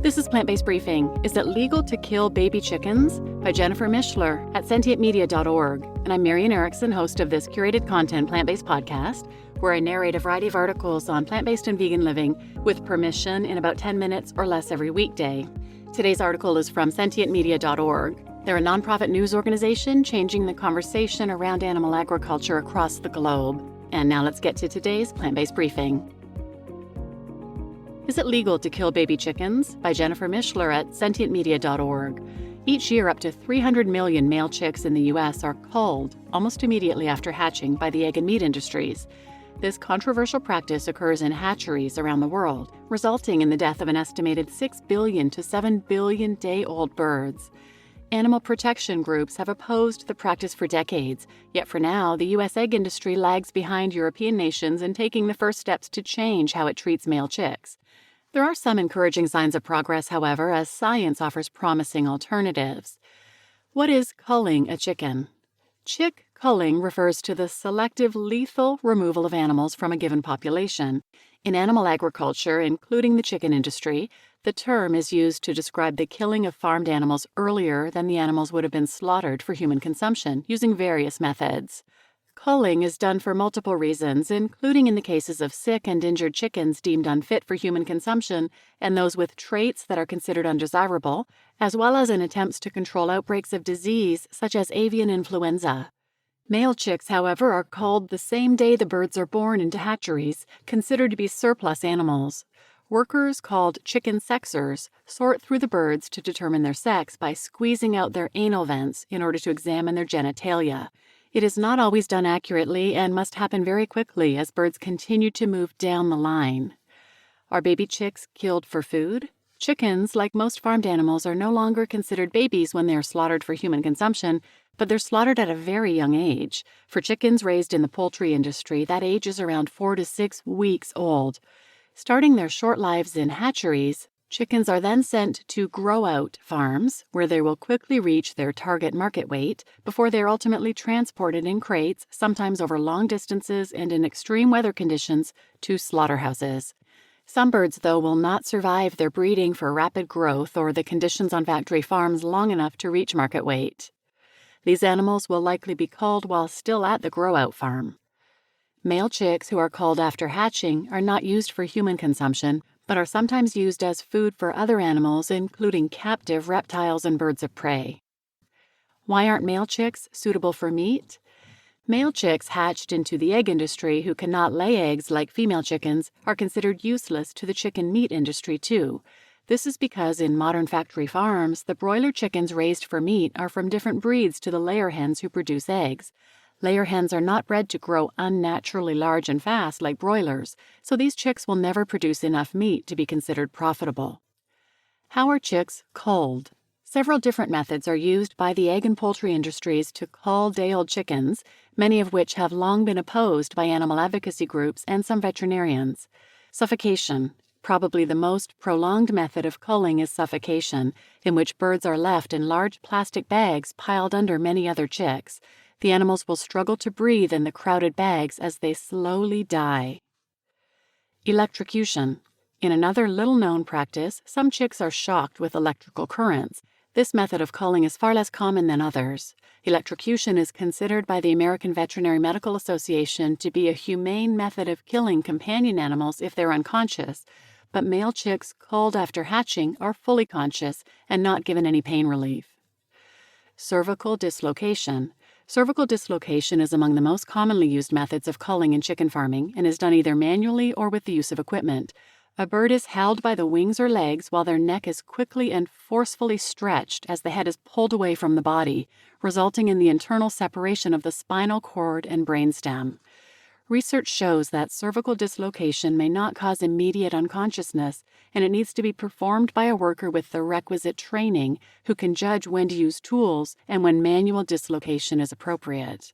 This is Plant-Based Briefing. Is it legal to kill baby chickens? By Jennifer Mishler at sentientmedia.org. And I'm Marian Erickson, host of this curated content plant-based podcast, where I narrate a variety of articles on plant-based and vegan living with permission in about 10 minutes or less every weekday. Today's article is from sentientmedia.org. They're a nonprofit news organization changing the conversation around animal agriculture across the globe. And now let's get to today's Plant-Based Briefing. Is it legal to kill baby chickens? By Jennifer Mishler at sentientmedia.org. Each year, up to 300 million male chicks in the U.S. are culled almost immediately after hatching by the egg and meat industries. This controversial practice occurs in hatcheries around the world, resulting in the death of an estimated 6 billion to 7 billion day-old birds. Animal protection groups have opposed the practice for decades, yet for now, the U.S. egg industry lags behind European nations in taking the first steps to change how it treats male chicks. There are some encouraging signs of progress, however, as science offers promising alternatives. What is culling a chicken? Chick culling refers to the selective, lethal removal of animals from a given population. In animal agriculture, including the chicken industry, the term is used to describe the killing of farmed animals earlier than the animals would have been slaughtered for human consumption, using various methods. Culling is done for multiple reasons, including in the cases of sick and injured chickens deemed unfit for human consumption and those with traits that are considered undesirable, as well as in attempts to control outbreaks of disease such as avian influenza. Male chicks, however, are culled the same day the birds are born into hatcheries, considered to be surplus animals. Workers called chicken sexers sort through the birds to determine their sex by squeezing out their anal vents in order to examine their genitalia. It is not always done accurately and must happen very quickly as birds continue to move down the line. Are baby chicks killed for food? Chickens, like most farmed animals, are no longer considered babies when they are slaughtered for human consumption, but they're slaughtered at a very young age. For chickens raised in the poultry industry, that age is around 4 to 6 weeks old. Starting their short lives in hatcheries, chickens are then sent to grow-out farms, where they will quickly reach their target market weight before they are ultimately transported in crates, sometimes over long distances and in extreme weather conditions, to slaughterhouses. Some birds, though, will not survive their breeding for rapid growth or the conditions on factory farms long enough to reach market weight. These animals will likely be culled while still at the grow-out farm. Male chicks who are culled after hatching are not used for human consumption, but are sometimes used as food for other animals, including captive reptiles and birds of prey. Why aren't male chicks suitable for meat? Male chicks hatched into the egg industry who cannot lay eggs like female chickens are considered useless to the chicken meat industry too. This is because in modern factory farms, the broiler chickens raised for meat are from different breeds to the layer hens who produce eggs. Layer hens are not bred to grow unnaturally large and fast like broilers, so these chicks will never produce enough meat to be considered profitable. How are chicks culled? Several different methods are used by the egg and poultry industries to cull day-old chickens, many of which have long been opposed by animal advocacy groups and some veterinarians. Suffocation. Probably the most prolonged method of culling is suffocation, in which birds are left in large plastic bags piled under many other chicks. The animals will struggle to breathe in the crowded bags as they slowly die. Electrocution. In another little-known practice, some chicks are shocked with electrical currents. This method of culling is far less common than others. Electrocution is considered by the American Veterinary Medical Association to be a humane method of killing companion animals if they're unconscious, but male chicks culled after hatching are fully conscious and not given any pain relief. Cervical dislocation. Cervical dislocation is among the most commonly used methods of culling in chicken farming and is done either manually or with the use of equipment. A bird is held by the wings or legs while their neck is quickly and forcefully stretched as the head is pulled away from the body, resulting in the internal separation of the spinal cord and brainstem. Research shows that cervical dislocation may not cause immediate unconsciousness, and it needs to be performed by a worker with the requisite training who can judge when to use tools and when manual dislocation is appropriate.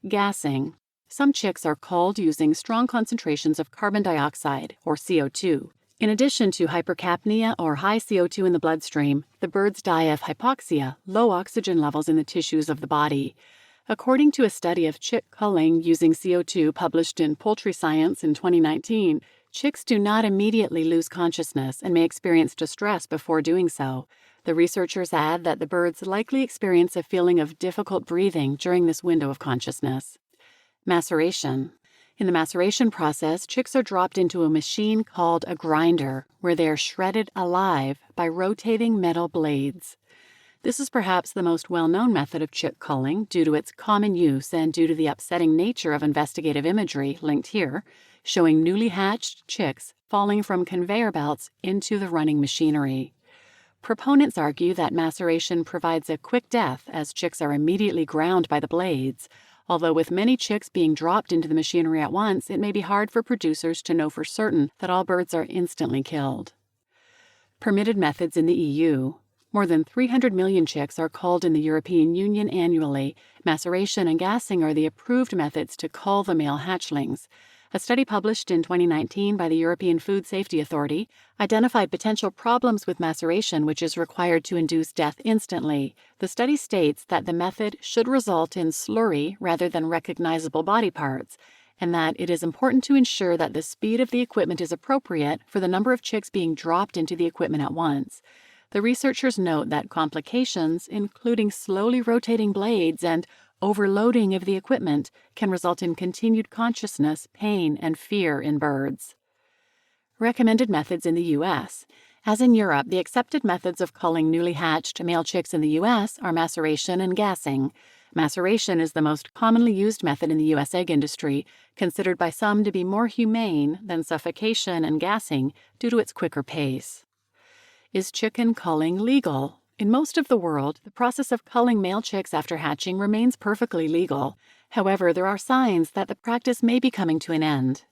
Gassing. Some chicks are culled using strong concentrations of carbon dioxide, or CO2. In addition to hypercapnia or high CO2 in the bloodstream, the birds die of hypoxia, low oxygen levels in the tissues of the body. According to a study of chick culling using CO2 published in Poultry Science in 2019, Chicks do not immediately lose consciousness and may experience distress before doing so. The researchers add that the birds likely experience a feeling of difficult breathing during this window of consciousness. Maceration. In the maceration process, chicks are dropped into a machine called a grinder, where they are shredded alive by rotating metal blades. This is perhaps the most well-known method of chick culling due to its common use and due to the upsetting nature of investigative imagery linked here, showing newly hatched chicks falling from conveyor belts into the running machinery. Proponents argue that maceration provides a quick death as chicks are immediately ground by the blades, although with many chicks being dropped into the machinery at once, it may be hard for producers to know for certain that all birds are instantly killed. Permitted methods in the EU. More than 300 million chicks are culled in the European Union annually. Maceration and gassing are the approved methods to cull the male hatchlings. A study published in 2019 by the European Food Safety Authority identified potential problems with maceration, which is required to induce death instantly. The study states that the method should result in slurry rather than recognizable body parts, and that it is important to ensure that the speed of the equipment is appropriate for the number of chicks being dropped into the equipment at once. The researchers note that complications, including slowly rotating blades and overloading of the equipment, can result in continued consciousness, pain, and fear in birds. Recommended methods in the U.S. As in Europe, the accepted methods of culling newly hatched male chicks in the U.S. are maceration and gassing. Maceration is the most commonly used method in the U.S. egg industry, considered by some to be more humane than suffocation and gassing due to its quicker pace. Is chicken culling legal? In most of the world, the process of culling male chicks after hatching remains perfectly legal. However, there are signs that the practice may be coming to an end.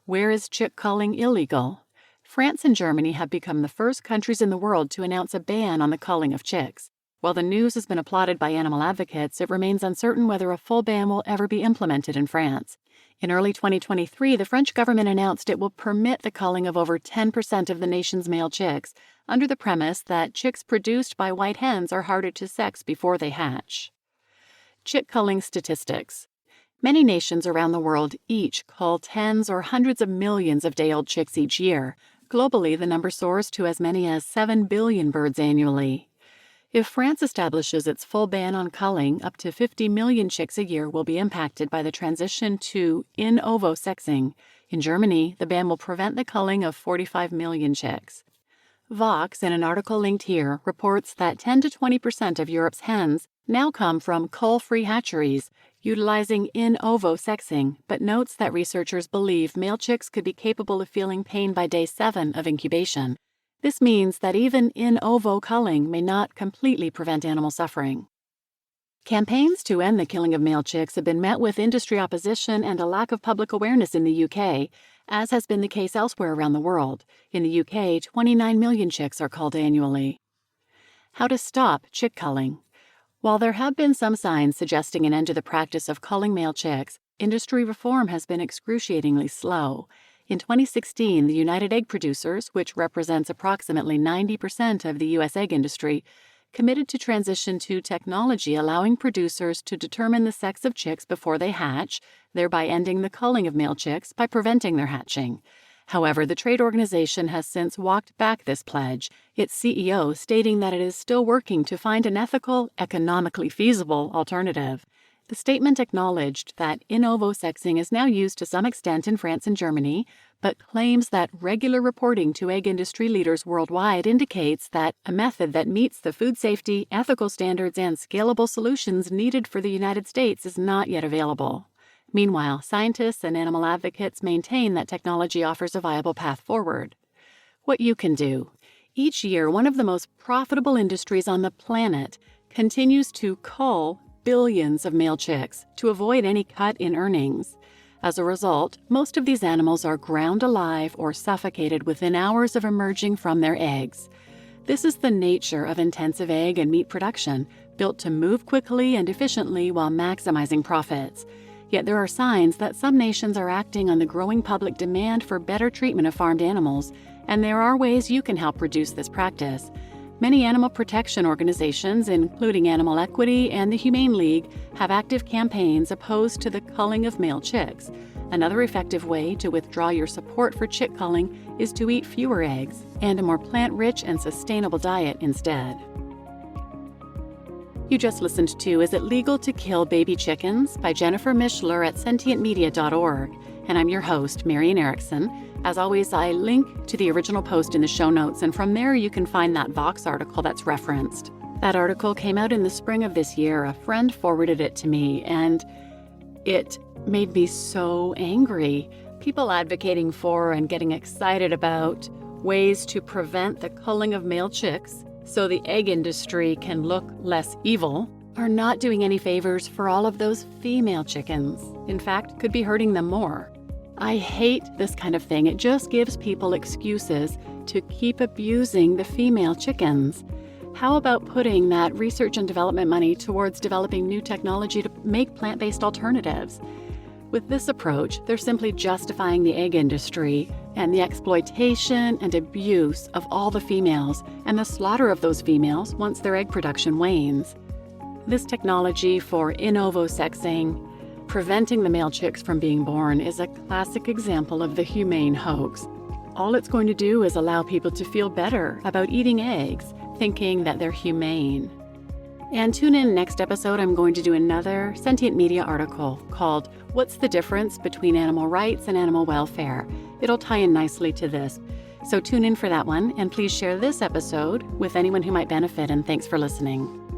Where is chick culling illegal? France and Germany have become the first countries in the world to announce a ban on the culling of chicks. While the news has been applauded by animal advocates, it remains uncertain whether a full ban will ever be implemented in France. In early 2023, the French government announced it will permit the culling of over 10% of the nation's male chicks, under the premise that chicks produced by white hens are harder to sex before they hatch. Chick culling statistics. Many nations around the world each cull tens or hundreds of millions of day-old chicks each year. Globally, the number soars to as many as 7 billion birds annually. If France establishes its full ban on culling, up to 50 million chicks a year will be impacted by the transition to in ovo sexing. In Germany, the ban will prevent the culling of 45 million chicks. Vox, in an article linked here, reports that 10 to 20% of Europe's hens now come from cull-free hatcheries, utilizing in ovo sexing, but notes that researchers believe male chicks could be capable of feeling pain by day 7 of incubation. This means that even in ovo culling may not completely prevent animal suffering. Campaigns to end the killing of male chicks have been met with industry opposition and a lack of public awareness in the UK, as has been the case elsewhere around the world. In the UK, 29 million chicks are culled annually. How to stop chick culling? While there have been some signs suggesting an end to the practice of culling male chicks, industry reform has been excruciatingly slow. In 2016, the United Egg Producers, which represents approximately 90% of the U.S. egg industry, committed to transition to technology allowing producers to determine the sex of chicks before they hatch, thereby ending the culling of male chicks by preventing their hatching. However, the trade organization has since walked back this pledge, its CEO stating that it is still working to find an ethical, economically feasible alternative. The statement acknowledged that in ovo sexing is now used to some extent in France and Germany, but claims that regular reporting to egg industry leaders worldwide indicates that a method that meets the food safety, ethical standards, and scalable solutions needed for the United States is not yet available. Meanwhile, scientists and animal advocates maintain that technology offers a viable path forward. What you can do. Each year, one of the most profitable industries on the planet continues to cull billions of male chicks to avoid any cut in earnings. As a result, most of these animals are ground alive or suffocated within hours of emerging from their eggs. This is the nature of intensive egg and meat production, built to move quickly and efficiently while maximizing profits. Yet there are signs that some nations are acting on the growing public demand for better treatment of farmed animals, and there are ways you can help reduce this practice. Many animal protection organizations, including Animal Equity and the Humane League, have active campaigns opposed to the culling of male chicks. Another effective way to withdraw your support for chick culling is to eat fewer eggs and a more plant-rich and sustainable diet instead. You just listened to Is It Legal to Kill Baby Chickens by Jennifer Mishler at sentientmedia.org, and I'm your host, Marian Erickson. As always, I link to the original post in the show notes, and from there you can find that Vox article that's referenced. That article came out in the spring of this year. A friend forwarded it to me, and it made me so angry. People advocating for and getting excited about ways to prevent the culling of male chicks so the egg industry can look less evil are not doing any favors for all of those female chickens. In fact, could be hurting them more. I hate this kind of thing. It just gives people excuses to keep abusing the female chickens. How about putting that research and development money towards developing new technology to make plant-based alternatives? With this approach, they're simply justifying the egg industry and the exploitation and abuse of all the females and the slaughter of those females once their egg production wanes. This technology for in ovo sexing, preventing the male chicks from being born, is a classic example of the humane hoax. All it's going to do is allow people to feel better about eating eggs, thinking that they're humane. And tune in next episode. I'm going to do another Sentient Media article called What's the Difference Between Animal Rights and Animal Welfare? It'll tie in nicely to this. So tune in for that one, and please share this episode with anyone who might benefit, and thanks for listening.